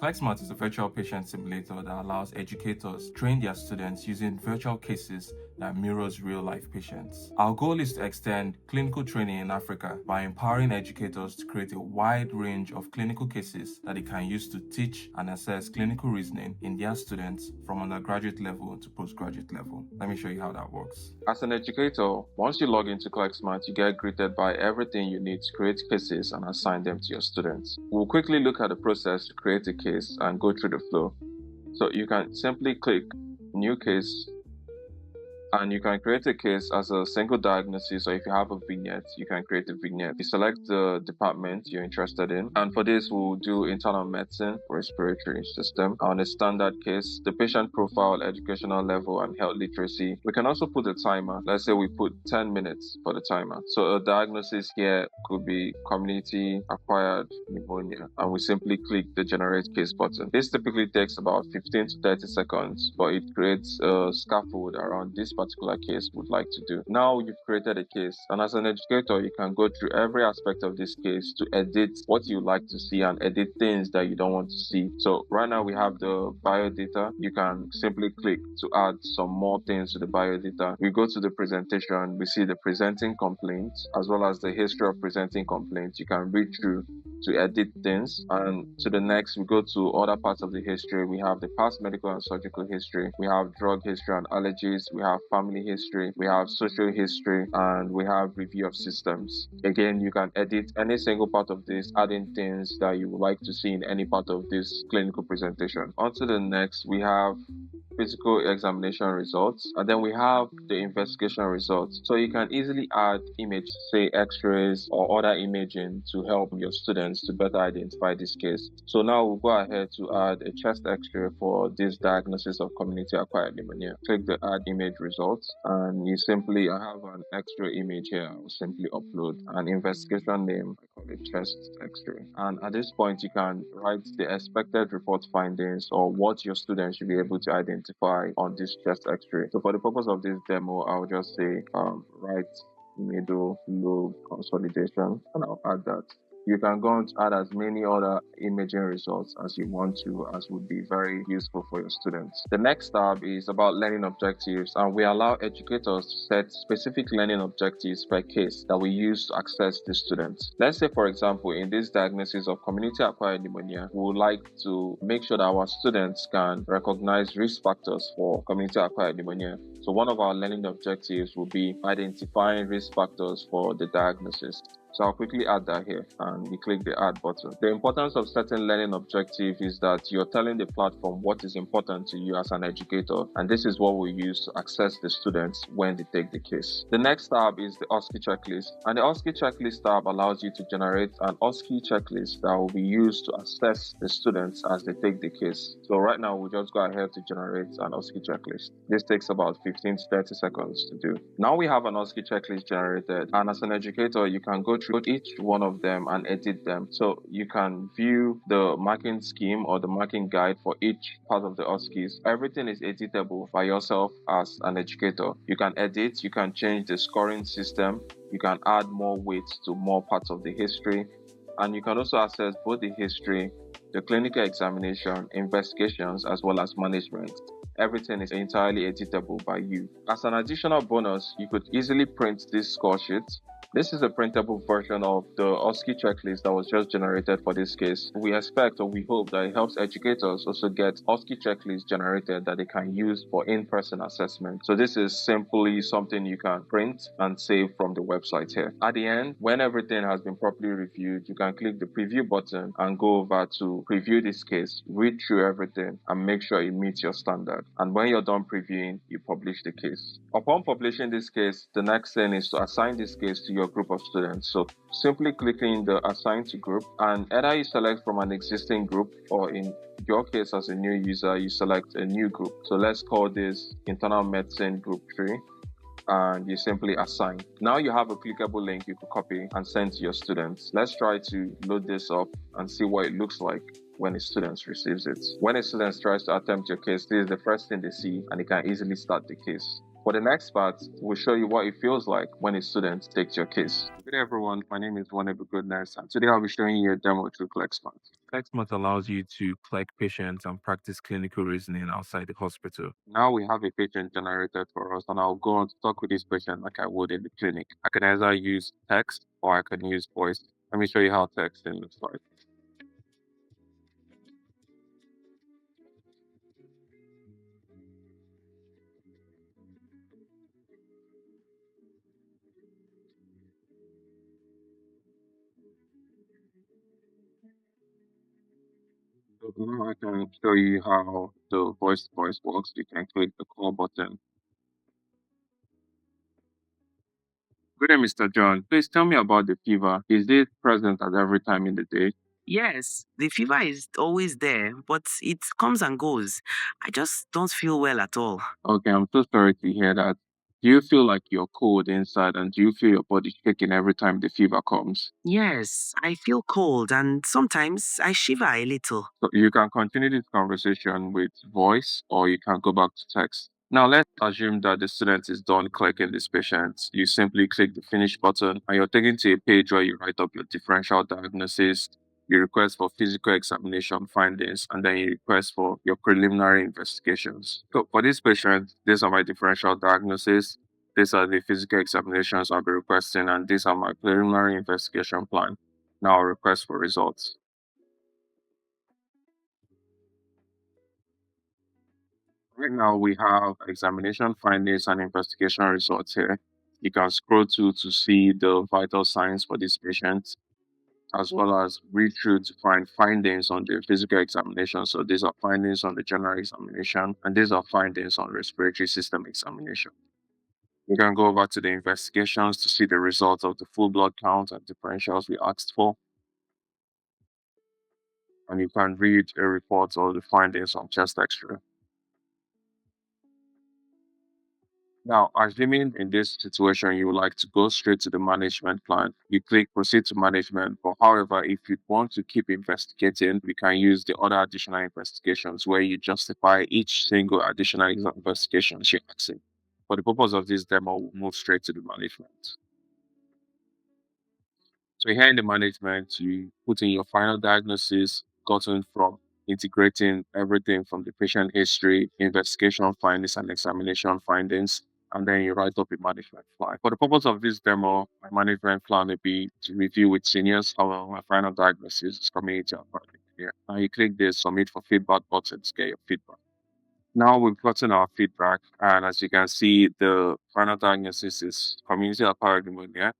ClerkSmart is a virtual patient simulator that allows educators to train their students using virtual cases that mirrors real-life patients. Our goal is to extend clinical training in Africa by empowering educators to create a wide range of clinical cases that they can use to teach and assess clinical reasoning in their students from undergraduate level to postgraduate level. Let me show you how that works. As an educator, once you log into ClerkSmart, you get greeted by everything you need to create cases and assign them to your students. We'll quickly look at the process to create a case and go through the flow. So you can simply click New Case, and you can create a case as a single diagnosis, or if you have a vignette, you can create a vignette. You select the department you're interested in, and for this, we'll do internal medicine, respiratory system. On a standard case, the patient profile, educational level, and health literacy. We can also put a timer. Let's say we put 10 minutes for the timer. So a diagnosis here could be community acquired pneumonia, and we simply click the generate case button. This typically takes about 15 to 30 seconds, but it creates a scaffold around this particular case would like to do. Now you've created a case, and as an educator, you can go through every aspect of this case to edit what you like to see and edit things that you don't want to see. So right now we have the bio data. You can simply click to add some more things to the bio data. We go to the presentation, we see the presenting complaints as well as the history of presenting complaints. You can read through to edit things, and to the next we go to other parts of the history. We have the past medical and surgical history, we have drug history and allergies, we have family history, we have social history, and we have review of systems. Again, you can edit any single part of this, adding things that you would like to see in any part of this clinical presentation. On to the next, we have physical examination results, and then we have the investigation results. So you can easily add image, say x-rays or other imaging, to help your students to better identify this case. So now we'll go ahead to add a chest x-ray for this diagnosis of community acquired pneumonia. Click the add image results, and you simply, I have an x-ray image here, I will simply upload an investigation name. I call it chest x-ray, and at this point you can write the expected report findings or what your students should be able to identify on this chest x-ray. So for the purpose of this demo, I'll just say right middle lobe consolidation, and I'll add that. You can go on to add as many other imaging results as you want to, as would be very useful for your students. The next tab is about learning objectives, and we allow educators to set specific learning objectives per case that we use to access the students. Let's say, for example, in this diagnosis of community acquired pneumonia, we would like to make sure that our students can recognize risk factors for community acquired pneumonia. So one of our learning objectives will be identifying risk factors for the diagnosis. So I'll quickly add that here, and you click the add button. The importance of setting learning objective is that you're telling the platform what is important to you as an educator, and this is what we use to access the students when they take the case. The next tab is the OSCE checklist, and the OSCE checklist tab allows you to generate an OSCE checklist that will be used to assess the students as they take the case. So right now we'll just go ahead to generate an OSCE checklist. This takes about 15 to 30 seconds to do. Now we have an OSCE checklist generated, and as an educator, you can go through each one of them and edit them. So you can view the marking scheme or the marking guide for each part of the OSCEs. Everything is editable by yourself as an educator. You can edit, you can change the scoring system, you can add more weight to more parts of the history, and you can also access both the history, the clinical examination, investigations, as well as management. Everything is entirely editable by you. As an additional bonus, you could easily print this score sheet. This is a printable version of the OSCE checklist that was just generated for this case. We expect, or we hope, that it helps educators also get OSCE checklists generated that they can use for in-person assessment. So this is simply something you can print and save from the website here. At the end, when everything has been properly reviewed, you can click the preview button and go over to preview this case, read through everything, and make sure it meets your standard. And when you're done previewing, you publish the case. Upon publishing this case, the next thing is to assign this case to your group of students. So simply clicking the assign to group, and either you select from an existing group, or in your case as a new user, you select a new group. So let's call this internal medicine group 3, and you simply assign. Now you have a clickable link you could copy and send to your students. Let's try to load this up and see what it looks like when a student receives it. When a student tries to attempt your case, this is the first thing they see, and they can easily start the case. For the next part, we'll show you what it feels like when a student takes your case. Good day everyone, my name is Wanebe Goodness, and today I'll be showing you a demo through ClerkSmart. ClerkSmart allows you to collect patients and practice clinical reasoning outside the hospital. Now we have a patient generated for us, and I'll go on to talk with this patient like I would in the clinic. I can either use text or I can use voice. Let me show you how texting looks like. So now I can show you how the voice to voice works. You can click the call button. Good day, Mr. John. Please tell me about the fever. Is it present at every time in the day? Yes, the fever is always there, but it comes and goes. I just don't feel well at all. Okay, I'm so sorry to hear that. Do you feel like you're cold inside and do you feel your body shaking every time the fever comes? Yes, I feel cold and sometimes I shiver a little. So you can continue this conversation with voice or you can go back to text. Now let's assume that the student is done clicking this patient. You simply click the finish button and you're taken to a page where you write up your differential diagnosis, you request for physical examination findings, and then you request for your preliminary investigations. So for this patient, these are my differential diagnosis, these are the physical examinations I'll be requesting, and these are my preliminary investigation plan. Now I'll request for results. Right now, we have examination findings and investigation results here. You can scroll to see the vital signs for this patient, as well as read through to find findings on the physical examination. So these are findings on the general examination, and these are findings on respiratory system examination. You can go over to the investigations to see the results of the full blood count and differentials we asked for, and you can read a report of the findings on chest X-ray. Now, assuming in this situation you would like to go straight to the management plan, you click proceed to management. But however, if you want to keep investigating, we can use the other additional investigations where you justify each single additional investigation you're asking. For the purpose of this demo, we'll move straight to the management. So here in the management, you put in your final diagnosis gotten from integrating everything from the patient history, investigation findings, and examination findings, and then you write up a management plan. For the purpose of this demo, my management plan will be to review with seniors how my final diagnosis is community and public here. Now you click the submit for feedback button to get your feedback. Now we've gotten our feedback, and as you can see, the final diagnosis is community acquired pneumonia.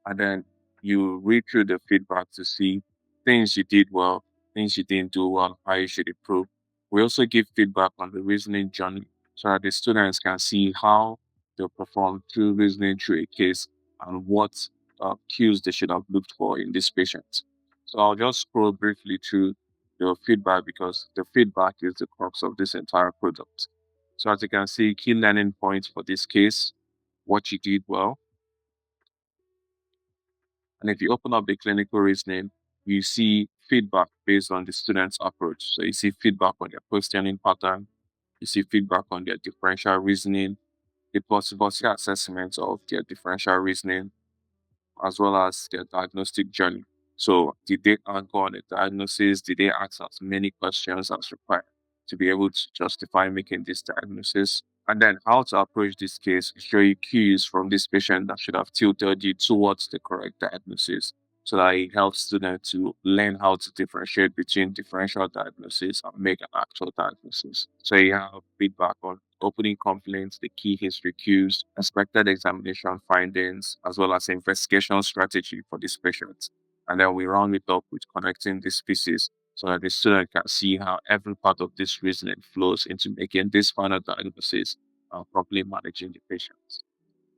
And then you read through the feedback to see things you did well, things you didn't do well, how you should improve. We also give feedback on the reasoning journey so that the students can see how they perform through reasoning through a case and what cues they should have looked for in this patient. So I'll just scroll briefly through your feedback because the feedback is the crux of this entire product. So as you can see, key learning points for this case, what you did well. And if you open up the clinical reasoning, you see feedback based on the student's approach. So you see feedback on their questioning pattern, you see feedback on their differential reasoning, the possibility assessment of their differential reasoning, as well as their diagnostic journey. So, did they anchor on the diagnosis? Did they ask as many questions as required to be able to justify making this diagnosis? And then, how to approach this case, show you cues from this patient that should have tilted you towards the correct diagnosis so that it helps students to learn how to differentiate between differential diagnosis and make an actual diagnosis. So, you have feedback on opening complaints, the key history cues, expected examination findings, as well as investigation strategy for these patients. And then we round it up with connecting these pieces so that the student can see how every part of this reasoning flows into making this final diagnosis and properly managing the patients.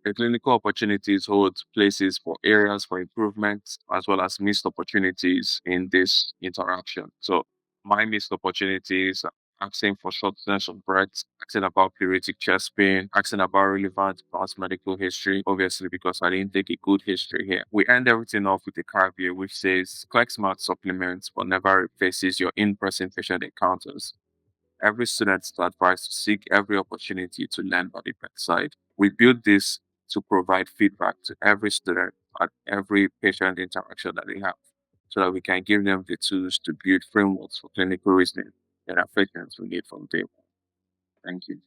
The clinical opportunities hold places for areas for improvement as well as missed opportunities in this interaction. So my missed opportunities asking for shortness of breath, asking about pleuritic chest pain, asking about relevant past medical history, obviously because I didn't take a good history here. We end everything off with a caveat which says ClerkSmart supplements but never replaces your in-person patient encounters. Every student is advised to seek every opportunity to learn by the bedside. We build this to provide feedback to every student at every patient interaction that they have. so that we can give them the tools to build frameworks for clinical reasoning that our patients will need from day one. Thank you.